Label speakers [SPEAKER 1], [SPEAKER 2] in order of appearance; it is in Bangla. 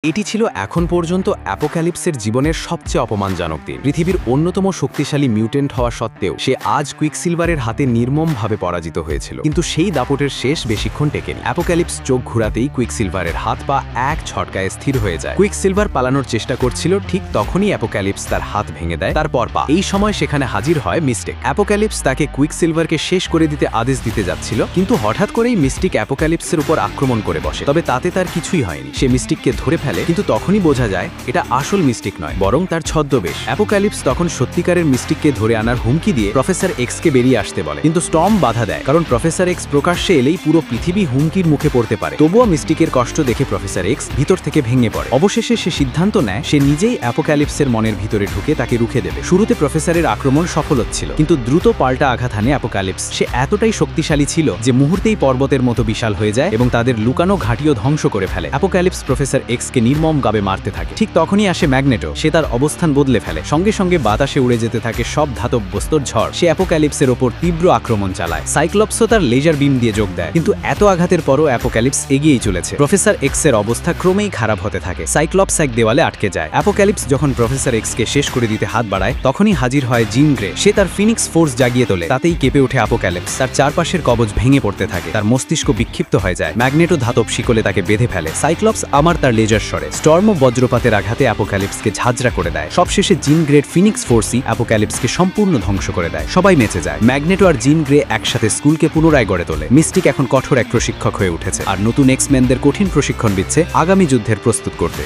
[SPEAKER 1] এটি ছিল এখন পর্যন্ত অ্যাপোক্যালিপসের জীবনের সবচেয়ে অপমানজনক দিন। পৃথিবীর অন্যতম শক্তিশালী মিউটেন্ট হওয়া সত্ত্বেও সে আজ কুইকসিলভারের হাতে নির্মমভাবে পরাজিত হয়েছিল, কিন্তু সেই দাপটের শেষ বেশিক্ষণ টেকেনি। অ্যাপোক্যালিপস চোখ ঘুরাতেই কুইকসিলভারের হাত পা এক ঝটকায় স্থির হয়ে যায়। কুইকসিলভার পালানোর চেষ্টা করছিল, ঠিক তখনই অ্যাপোক্যালিপস তার হাত ভেঙে দেয়, তারপর পা। এই সময় সেখানে হাজির হয় মিস্টিক। অ্যাপোক্যালিপস তাকে কুইকসিলভারকে শেষ করে দিতে আদেশ দিতে যাচ্ছিল, কিন্তু হঠাৎ করেই মিস্টিক অ্যাপোক্যালিপসের উপর আক্রমণ করে বসে। তবে তাতে তার কিছুই হয়নি। সে মিস্টিককে ধরে ফেলে, কিন্তু তখনই বোঝা যায় এটা আসল মিস্টিক নয়, বরং তার ছদ্মবেশ। অ্যাপোক্যালিপস তখন সত্যিকারের মিস্টিককে ধরে আনার হুমকি দিয়ে প্রফেসর এক্সকে বেরিয়ে আসতে বলে, কিন্তু স্টর্ম বাধা দেয়, কারণ প্রফেসর এক্স প্রকাশ্যে এলেই পুরো পৃথিবী হুমকির মুখে পড়তে পারে। তবুও মিস্টিকের কষ্ট দেখে প্রফেসর এক্স ভিতর থেকে ভেঙে পড়ে। অবশেষে সে সিদ্ধান্ত নেয় সে নিজেই অ্যাপোক্যালিপসের মনের ভিতরে ঢুকে তাকে রুখে দেবে। শুরুতে প্রফেসরের আক্রমণ সফল হচ্ছিল, কিন্তু দ্রুত পাল্টা আঘাত হানে অ্যাপোক্যালিপস। সে এতটাই শক্তিশালী ছিল যে মুহূর্তেই পর্বতের মতো বিশাল হয়ে যায় এবং তাদের লুকানো ঘাঁটিও ধ্বংস করে ফেলে। অ্যাপোক্যালিপস প্রফেসর এক্সকে নির্মমভাবে মারতে থাকে। ঠিক তখনই আসে ম্যাগনেটো। সে তার অবস্থান বদলে ফেলে। সঙ্গে সঙ্গে বাতাসে উড়ে যেতে থাকে সব ধাতব বস্তুর ঝড়। সে অ্যাপোক্যালিপসের ওপর তীব্র আক্রমণ চালায়। সাইক্লপসও তার লেজার বিম দিয়ে যোগ দেয়, কিন্তু এত আঘাতের পরও অ্যাপোক্যালিপস এগিয়েই চলেছে। প্রফেসর এক্সের অবস্থা ক্রমেই খারাপ হতে থাকে। সাইক্লপস এক দেওয়ালে আটকে যায়। অ্যাপোক্যালিপস যখন প্রফেসর এক্সকে শেষ করে দিতে হাত বাড়ায়, তখনই হাজির হয় জিন গ্রে। সে তার ফিনিক্স ফোর্স জাগিয়ে তোলে, তাতেই কেঁপে ওঠে অ্যাপোক্যালিপস। তার চারপাশের কবচ ভেঙে পড়তে থাকে, তার মস্তিষ্ক বিক্ষিপ্ত হয়ে যায়। ম্যাগনেটো ধাতব শিকলে তাকে বেঁধে ফেলে। সাইক্লপস আমার তার লেজার সরে। স্টর্ম বজ্রপাতের আঘাতে অ্যাপোক্যালিপসকে ঝাঁঝরা করে দেয়। সবশেষে জিন গ্রেড ফিনিক্স ফোর্সই অ্যাপোক্যালিপসকে সম্পূর্ণ ধ্বংস করে দেয়। সবাই বেঁচে যায়। ম্যাগনেটো আর জিন গ্রে একসাথে স্কুলকে পুনরায় গড়ে তোলে। মিস্টিক এখন কঠোর এক প্রশিক্ষক হয়ে উঠেছে, আর নতুন এক্সম্যানদের কঠিন প্রশিক্ষণ দিচ্ছে আগামী যুদ্ধের প্রস্তুত করতে।